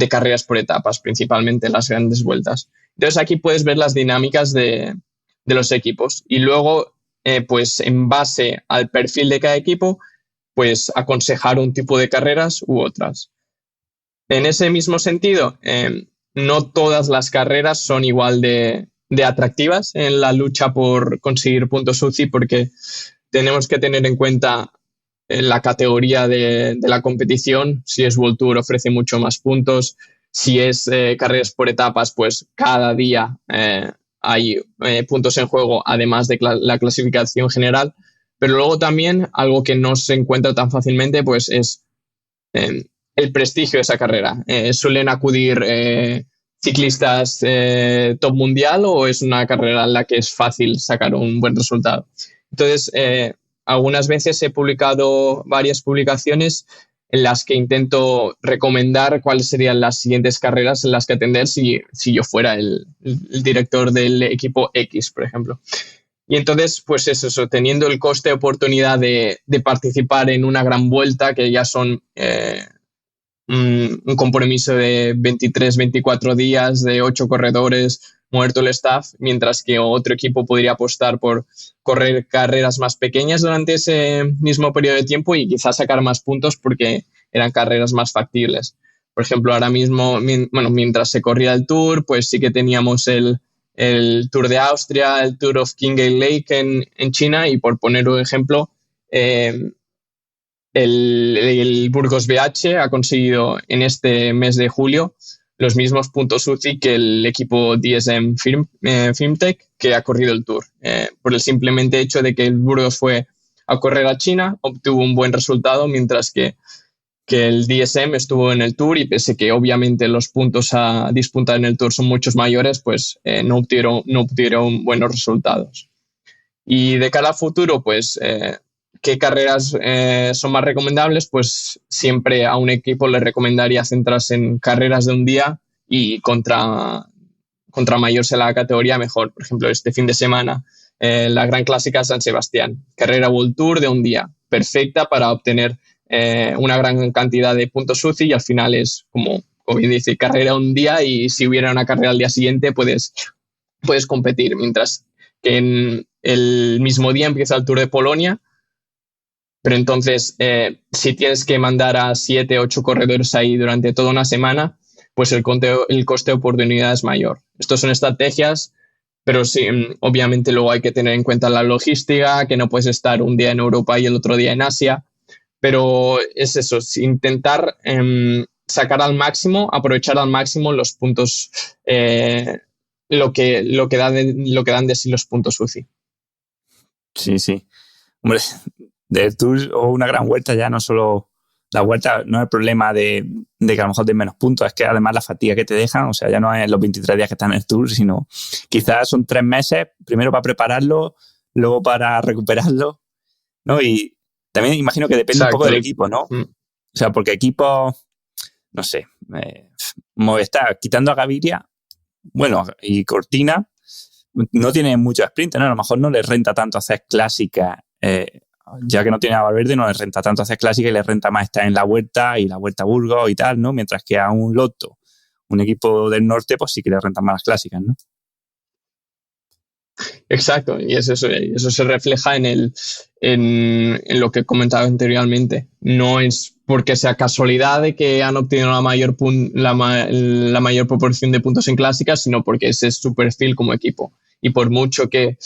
carreras por etapas, principalmente en las grandes vueltas. Entonces aquí puedes ver las dinámicas de los equipos y luego, pues en base al perfil de cada equipo, pues aconsejar un tipo de carreras u otras. En ese mismo sentido, no todas las carreras son igual de atractivas en la lucha por conseguir puntos UCI, porque tenemos que tener en cuenta la categoría de la competición. Si es World Tour ofrece mucho más puntos, si es carreras por etapas, pues cada día hay puntos en juego, además de la clasificación general. Pero luego también algo que no se encuentra tan fácilmente, pues es el prestigio de esa carrera. ¿Suelen acudir ciclistas top mundial o es una carrera en la que es fácil sacar un buen resultado? Entonces, algunas veces he publicado varias publicaciones en las que intento recomendar cuáles serían las siguientes carreras en las que atender si yo fuera el director del equipo X, por ejemplo. Y entonces, pues es eso, teniendo el coste de oportunidad de participar en una gran vuelta, que ya son un compromiso de 23, 24 días, de 8 corredores, muerto el staff, mientras que otro equipo podría apostar por correr carreras más pequeñas durante ese mismo periodo de tiempo y quizás sacar más puntos porque eran carreras más factibles. Por ejemplo, ahora mismo, mientras se corría el Tour, pues sí que teníamos el Tour de Austria, el Tour of Qinghai Lake en China, y por poner un ejemplo, el Burgos BH ha conseguido en este mes de julio los mismos puntos UCI que el equipo DSM Firmtech, que ha corrido el Tour, por el simplemente hecho de que el Burgos fue a correr a China, obtuvo un buen resultado, mientras que el DSM estuvo en el Tour y pese que obviamente los puntos a disputar en el Tour son muchos mayores, pues no obtuvieron buenos resultados. Y de cara al futuro, pues, ¿qué carreras son más recomendables? Pues siempre a un equipo le recomendaría centrarse en carreras de un día y contra mayor sea la categoría, mejor. Por ejemplo, este fin de semana, la Gran Clásica San Sebastián, carrera World Tour de un día, perfecta para obtener una gran cantidad de puntos UCI y al final es como bien dice, carrera un día y si hubiera una carrera al día siguiente puedes competir, mientras que en el mismo día empieza el Tour de Polonia, pero entonces si tienes que mandar a 7, 8 corredores ahí durante toda una semana, pues el coste de oportunidad es mayor. Estas son estrategias, pero sí, obviamente luego hay que tener en cuenta la logística, que no puedes estar un día en Europa y el otro día en Asia, pero es eso, es intentar sacar al máximo, aprovechar al máximo los puntos, lo que dan de sí los puntos UCI. Sí, sí. Hombre, del Tour o una gran vuelta ya no solo... La vuelta no es el problema de que a lo mejor den menos puntos, es que además la fatiga que te dejan, o sea, ya no es los 23 días que están en el Tour, sino quizás son 3 meses, primero para prepararlo, luego para recuperarlo, ¿no? Y también imagino que depende un poco del equipo, ¿no? O sea, porque equipos, no sé, Movistar, quitando a Gaviria, bueno, y Cortina, no tienen mucho sprint, ¿no? A lo mejor no les renta tanto hacer clásicas, ya que no tiene a Valverde, no les renta tanto hacer clásica y les renta más estar en la Vuelta y la Vuelta a Burgos y tal, ¿no? Mientras que a un Lotto, un equipo del norte, pues sí que les rentan más las clásicas, ¿no? Exacto, y eso se refleja en lo que he comentado anteriormente. No es porque sea casualidad de que han obtenido la mayor proporción de puntos en clásicas, sino porque ese es su perfil como equipo. Y por mucho que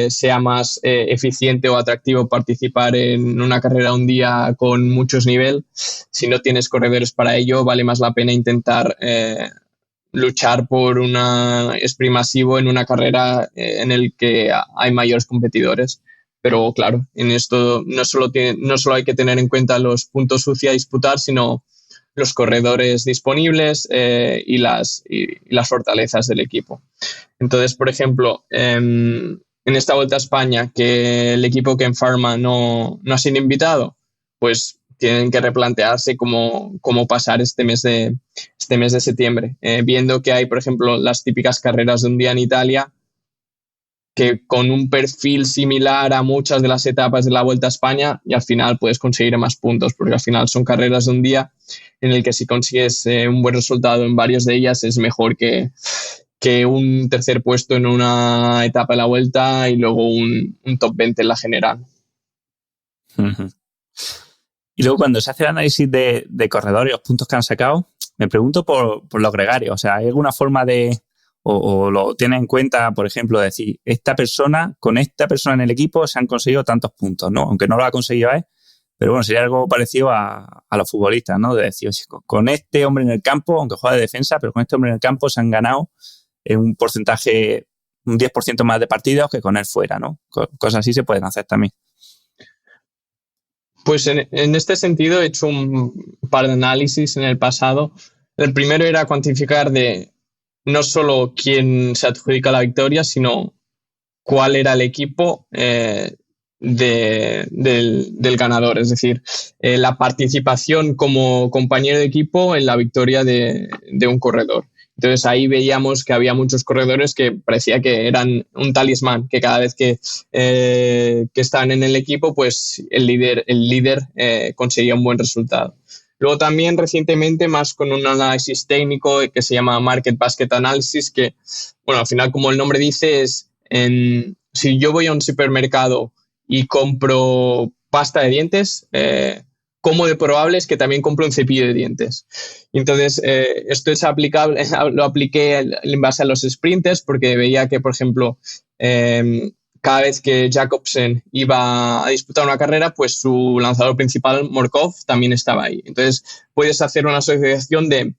sea más eficiente o atractivo participar en una carrera un día con muchos niveles, si no tienes corredores para ello, vale más la pena intentar luchar por un sprint masivo en una carrera en el que hay mayores competidores. Pero claro, en esto no solo hay que tener en cuenta los puntos UCI a disputar, sino los corredores disponibles y las fortalezas del equipo. Entonces, por ejemplo, en esta Vuelta a España, que el equipo Ken Pharma no ha sido invitado, pues tienen que replantearse cómo pasar este mes de septiembre. Viendo que hay, por ejemplo, las típicas carreras de un día en Italia, que con un perfil similar a muchas de las etapas de la Vuelta a España, y al final puedes conseguir más puntos, porque al final son carreras de un día en el que si consigues un buen resultado en varias de ellas es mejor que un tercer puesto en una etapa de la Vuelta y luego un top 20 en la general. Uh-huh. Y luego cuando se hace el análisis de corredores y los puntos que han sacado, me pregunto por los gregarios. O sea, ¿hay alguna forma de... o lo tienen en cuenta, por ejemplo, decir, con esta persona en el equipo se han conseguido tantos puntos, ¿no? Aunque no lo ha conseguido él, pero bueno, sería algo parecido a los futbolistas, ¿no? De decir, oye, con este hombre en el campo, aunque juega de defensa, pero con este hombre en el campo se han ganado un porcentaje, un 10% más de partidos que con él fuera, ¿no? Cosas así se pueden hacer también. Pues en este sentido he hecho un par de análisis en el pasado. El primero era cuantificar de no solo quién se adjudica la victoria, sino cuál era el equipo del ganador. Es decir, la participación como compañero de equipo en la victoria de un corredor. Entonces ahí veíamos que había muchos corredores que parecía que eran un talismán, que cada vez que estaban en el equipo, pues el líder conseguía un buen resultado. Luego también recientemente más con un análisis técnico que se llama Market Basket Analysis, que bueno, al final como el nombre dice es si yo voy a un supermercado y compro pasta de dientes, ¿cómo de probable es que también compre un cepillo de dientes? Entonces, esto es aplicable, lo apliqué en base a los sprinters porque veía que, por ejemplo, cada vez que Jacobsen iba a disputar una carrera, pues su lanzador principal, Morkov, también estaba ahí. Entonces, puedes hacer una asociación de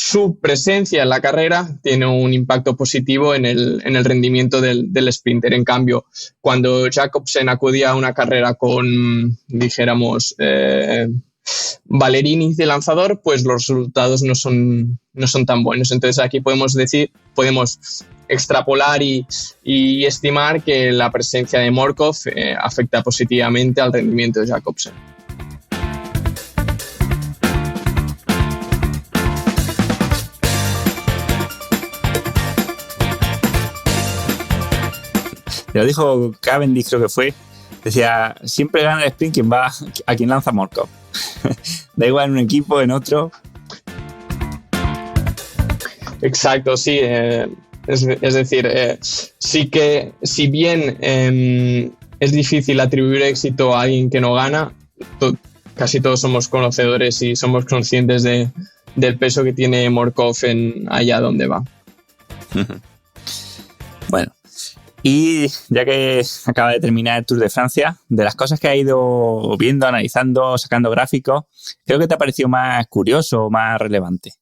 su presencia en la carrera tiene un impacto positivo en el rendimiento del sprinter. En cambio, cuando Jacobsen acudía a una carrera con, dijéramos, Ballerini de lanzador, pues los resultados no son tan buenos. Entonces aquí podemos extrapolar y estimar que la presencia de Morkov afecta positivamente al rendimiento de Jacobsen. Lo dijo Cavendish, creo que fue. Decía, siempre gana el sprint quien va a quien lanza Morkov. Da igual en un equipo, en otro. Exacto, sí. Es decir, sí que si bien es difícil atribuir éxito a alguien que no gana, casi todos somos conocedores y somos conscientes del peso que tiene Morkov en allá donde va. Bueno, y ya que acaba de terminar el Tour de Francia, de las cosas que has ido viendo, analizando, sacando gráficos, creo que te ha parecido más curioso o más relevante.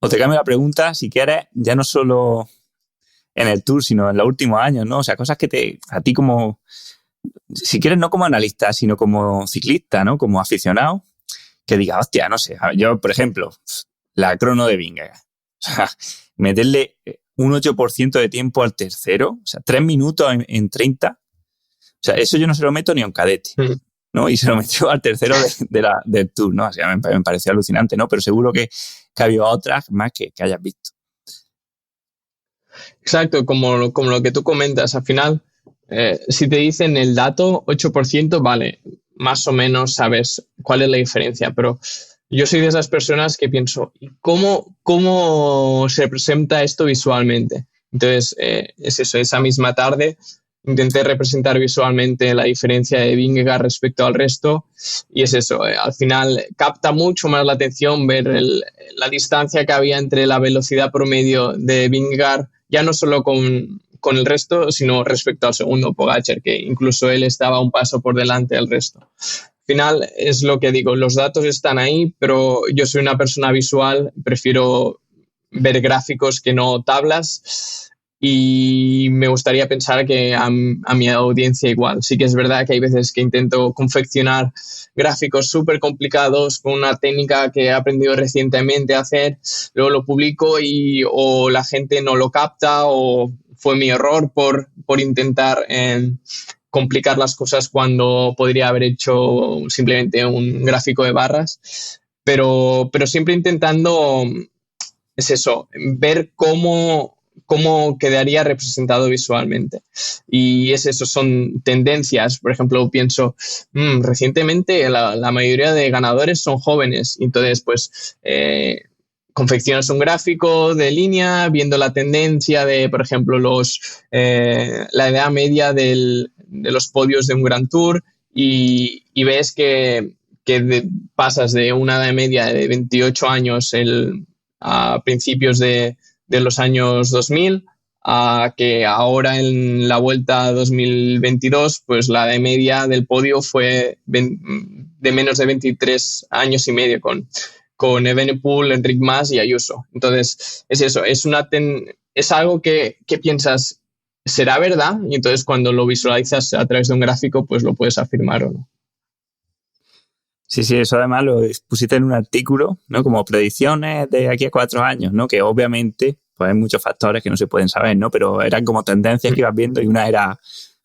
O te cambio la pregunta, si quieres, ya no solo en el Tour, sino en los últimos años, ¿no? O sea, cosas que a ti como, si quieres, no como analista, sino como ciclista, ¿no? Como aficionado, que diga, hostia, no sé, yo, por ejemplo, la crono de Vingegaard. O sea, meterle un 8% de tiempo al tercero, o sea, 3 minutos en 30. O sea, eso yo no se lo meto ni a un cadete, ¿no? Y se lo metió al tercero del Tour, ¿no? O sea, me pareció alucinante, ¿no? Pero seguro que ha habido otras más que hayas visto. Exacto, como lo que tú comentas, al final, si te dicen el dato 8%, vale, más o menos sabes cuál es la diferencia, pero yo soy de esas personas que pienso, ¿cómo se presenta esto visualmente? Entonces, es eso, esa misma tarde intenté representar visualmente la diferencia de Vingegaard respecto al resto y es eso, al final capta mucho más la atención ver la distancia que había entre la velocidad promedio de Vingegaard, ya no solo con el resto, sino respecto al segundo Pogačar, que incluso él estaba un paso por delante del resto. Al final es lo que digo, los datos están ahí, pero yo soy una persona visual, prefiero ver gráficos que no tablas y me gustaría pensar que a mi audiencia igual. Sí que es verdad que hay veces que intento confeccionar gráficos súper complicados con una técnica que he aprendido recientemente a hacer, luego lo publico o la gente no lo capta o fue mi error por intentar complicar las cosas cuando podría haber hecho simplemente un gráfico de barras, pero siempre intentando, es eso, ver cómo quedaría representado visualmente. Y es eso, son tendencias. Por ejemplo, pienso, recientemente la mayoría de ganadores son jóvenes, entonces pues confeccionas un gráfico de línea viendo la tendencia de, por ejemplo, la edad media de los podios de un Grand Tour y ves que pasas de una edad media de 28 años a principios de los años 2000 a que ahora en la Vuelta 2022 pues la edad media del podio fue de menos de 23 años y medio con Evenepoel, Enric Mas y Ayuso. Entonces es eso, es algo que piensas, ¿será verdad? Y entonces cuando lo visualizas a través de un gráfico pues lo puedes afirmar o no. Sí, eso además lo pusiste en un artículo, ¿no? Como predicciones de aquí a 4 años, ¿no? Que obviamente pues hay muchos factores que no se pueden saber, ¿no? Pero eran como tendencias que ibas viendo y una era,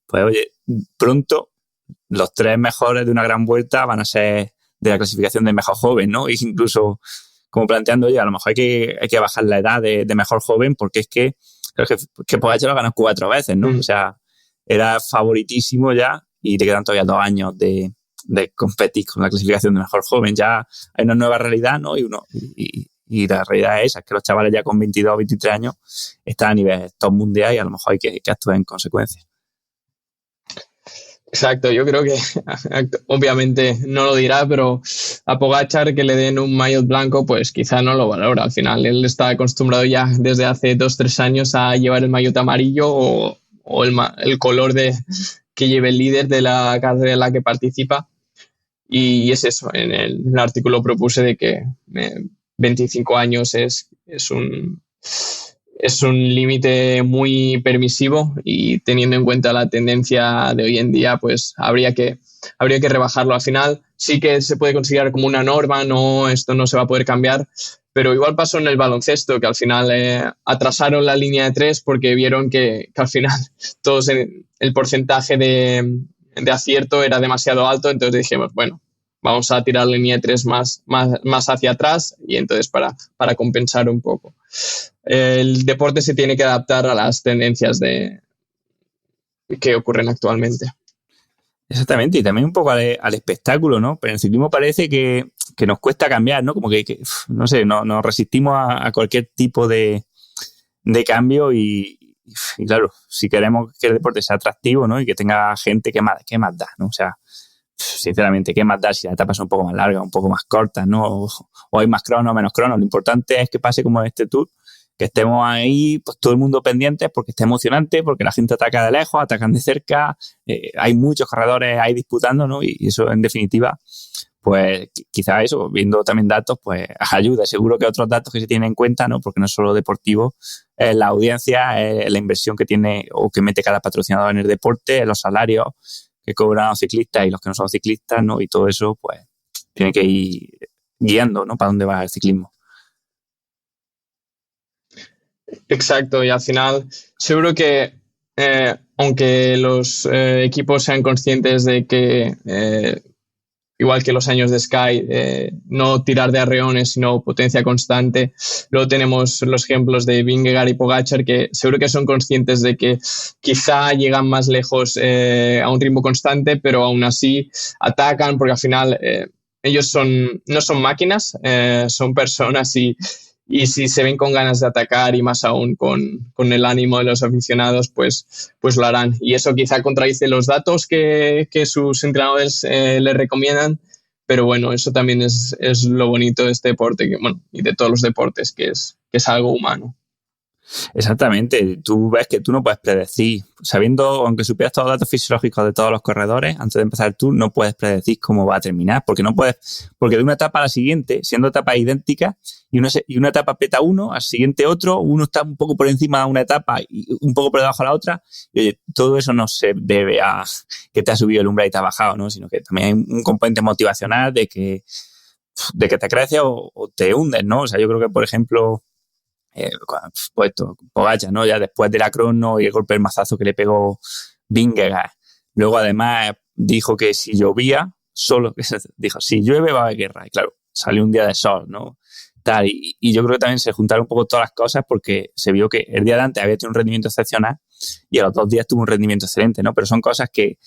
pues oye, pronto los 3 mejores de una gran vuelta van a ser de la clasificación de mejor joven, ¿no? Y incluso como planteando, oye, a lo mejor hay que bajar la edad de mejor joven porque es que Pogačar lo ganó 4 veces, ¿no? O sea, era favoritísimo ya y le quedan todavía 2 años de competir con la clasificación de mejor joven. Ya hay una nueva realidad, ¿no? Y la realidad es que los chavales ya con 22 o 23 años están a nivel top mundial y a lo mejor hay que actuar en consecuencia. Exacto, yo creo que obviamente no lo dirá, pero a Pogačar que le den un maillot blanco, pues quizá no lo valora. Al final, él está acostumbrado ya desde hace 2, 3 años a llevar el maillot amarillo o el color que lleve el líder de la carrera en la que participa. Y es eso, en el artículo propuse de que 25 años es un límite muy permisivo y teniendo en cuenta la tendencia de hoy en día, pues habría que rebajarlo. Al final sí que se puede considerar como una norma, no, esto no se va a poder cambiar, pero igual pasó en el baloncesto, que al final atrasaron la línea de tres porque vieron que al final todos el porcentaje de acierto era demasiado alto, entonces dijimos, bueno, vamos a tirar la línea de tres más hacia atrás y entonces para compensar un poco. El deporte se tiene que adaptar a las tendencias que ocurren actualmente. Exactamente, y también un poco al espectáculo, ¿no? Pero en el ciclismo parece que nos cuesta cambiar, ¿no? Como no sé, nos resistimos a cualquier tipo de cambio y claro, si queremos que el deporte sea atractivo, ¿no? Y que tenga gente, ¿qué más da, ¿no? O sea, sinceramente, ¿qué más da si las etapas son un poco más largas, un poco más cortas, ¿no? O hay más crono o menos crono. Lo importante es que pase como en este Tour, que estemos ahí, pues todo el mundo pendientes porque está emocionante, porque la gente ataca de lejos, atacan de cerca, hay muchos corredores ahí disputando, ¿no? Y eso, en definitiva, pues quizá eso, viendo también datos, pues ayuda. Seguro que otros datos que se tienen en cuenta, ¿no? Porque no es solo deportivo, la audiencia, la inversión que tiene o que mete cada patrocinador en el deporte, los salarios que cobran los ciclistas y los que no son ciclistas, ¿no? Y todo eso, pues, tiene que ir guiando, ¿no? Para dónde va el ciclismo. Exacto, y al final seguro que aunque los equipos sean conscientes de que igual que los años de Sky, no tirar de arreones, sino potencia constante. Luego tenemos los ejemplos de Vingegaard y Pogačar, que seguro que son conscientes de que quizá llegan más lejos a un ritmo constante, pero aún así atacan, porque al final ellos no son máquinas, son personas y si se ven con ganas de atacar y más aún con el ánimo de los aficionados, pues lo harán. Y eso quizá contradice los datos que sus entrenadores les recomiendan, pero bueno, eso también es lo bonito de este deporte y de todos los deportes, que es algo humano. Exactamente, tú ves que tú no puedes predecir, sabiendo, aunque supieras todos los datos fisiológicos de todos los corredores, antes de empezar tú no puedes predecir cómo va a terminar, porque de una etapa a la siguiente, siendo etapas idénticas, y una etapa peta uno, al siguiente otro, uno está un poco por encima de una etapa y un poco por debajo de la otra, y oye, todo eso no se debe a que te ha subido el umbral y te ha bajado, ¿no? Sino que también hay un componente motivacional de que te creces o te hundes, ¿no? O sea, yo creo que, por ejemplo, pues Pogačar, ¿no? Ya después de la crono y el golpe del mazazo que le pegó Vingegaard. Luego, además, dijo que si llovía, dijo, si llueve va a haber guerra. Y claro, salió un día de sol, ¿no? Tal, y yo creo que también se juntaron un poco todas las cosas porque se vio que el día de antes había tenido un rendimiento excepcional y a los 2 días tuvo un rendimiento excelente, ¿no? Pero son cosas que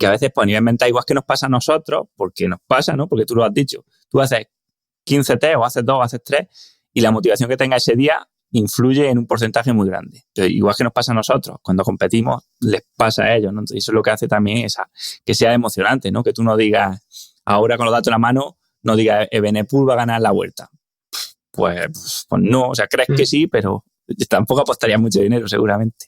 a veces, pues, a nivel mental, igual que nos pasa a nosotros, porque nos pasa, ¿no? Porque tú lo has dicho. Tú haces 15 test o haces 2 o haces 3 y la motivación que tenga ese día influye en un porcentaje muy grande. Entonces, igual que nos pasa a nosotros, cuando competimos, les pasa a ellos, ¿no? Entonces, eso es lo que hace también que sea emocionante, ¿no? Que tú no digas, ahora con los datos en la mano, no digas, Evenepoel va a ganar la Vuelta. Pues no, o sea, crees que sí, pero tampoco apostaría mucho dinero, seguramente.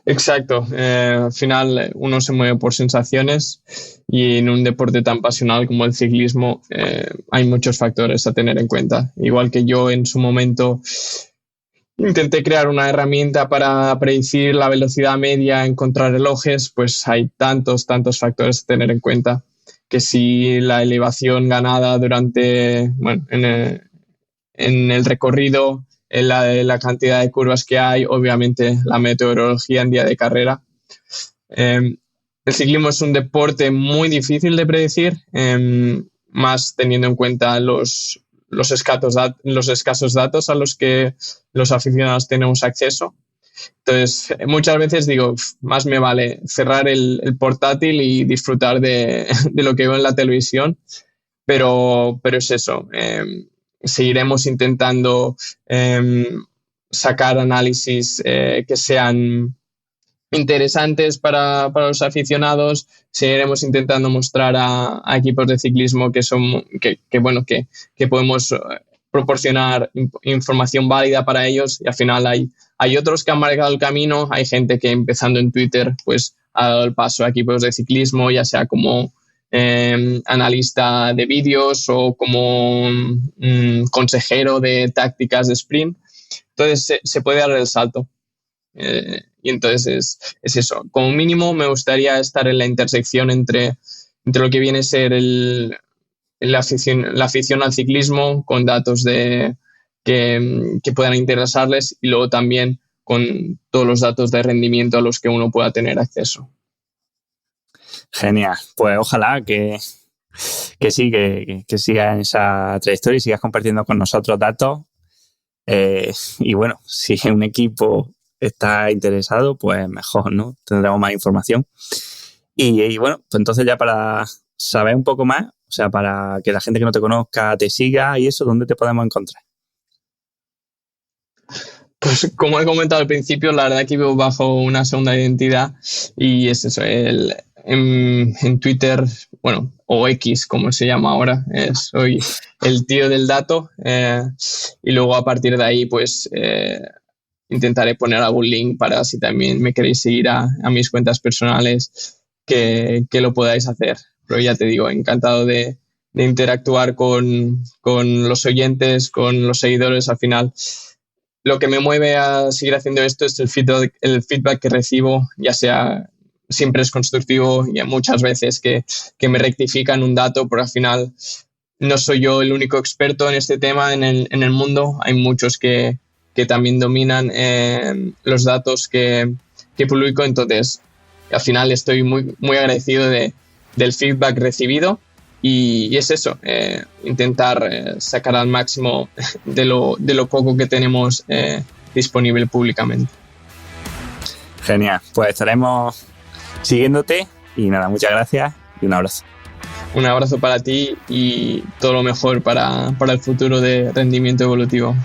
Exacto. Al final uno se mueve por sensaciones y en un deporte tan pasional como el ciclismo hay muchos factores a tener en cuenta. Igual que yo en su momento intenté crear una herramienta para predecir la velocidad media en contrarrelojes, pues hay tantos factores a tener en cuenta que si la elevación ganada durante, en el recorrido, la cantidad de curvas que hay, obviamente la meteorología en día de carrera. El ciclismo es un deporte muy difícil de predecir, más teniendo en cuenta los escasos datos a los que los aficionados tenemos acceso. Entonces, muchas veces digo, más me vale cerrar el portátil y disfrutar de lo que veo en la televisión, pero es eso. Seguiremos intentando sacar análisis que sean interesantes para los aficionados. Seguiremos intentando mostrar a equipos de ciclismo que podemos proporcionar información válida para ellos, y al final hay otros que han marcado el camino. Hay gente que, empezando en Twitter, pues ha dado el paso a equipos de ciclismo, ya sea como analista de vídeos o como consejero de tácticas de sprint. Entonces se puede dar el salto. Y entonces es eso. Como mínimo me gustaría estar en la intersección entre lo que viene a ser la afición al ciclismo, con datos que puedan interesarles, y luego también con todos los datos de rendimiento a los que uno pueda tener acceso. Genial. Pues ojalá que sigas en esa trayectoria y sigas compartiendo con nosotros datos. Y bueno, si un equipo está interesado, pues mejor, ¿no? Tendremos más información. Y bueno, pues entonces ya para saber un poco más, o sea, para que la gente que no te conozca te siga y eso, ¿dónde te podemos encontrar? Pues como he comentado al principio, la verdad que vivo bajo una segunda identidad, y es eso, en Twitter, bueno, o X como se llama ahora, soy el tío del dato, y luego a partir de ahí pues intentaré poner algún link para, si también me queréis seguir a mis cuentas personales, que lo podáis hacer. Pero ya te digo, encantado de interactuar con los oyentes, con los seguidores. Al final, lo que me mueve a seguir haciendo esto es el feedback que recibo, ya sea, siempre es constructivo, y muchas veces que me rectifican un dato, porque al final no soy yo el único experto en este tema en el mundo. Hay muchos que también dominan los datos que publico. Entonces, al final estoy muy, muy agradecido del feedback recibido, y es eso, intentar sacar al máximo de lo poco que tenemos disponible públicamente. Genial, pues estaremos siguiéndote y nada, muchas gracias y un abrazo. Un abrazo para ti y todo lo mejor para el futuro de Rendimiento Evolutivo.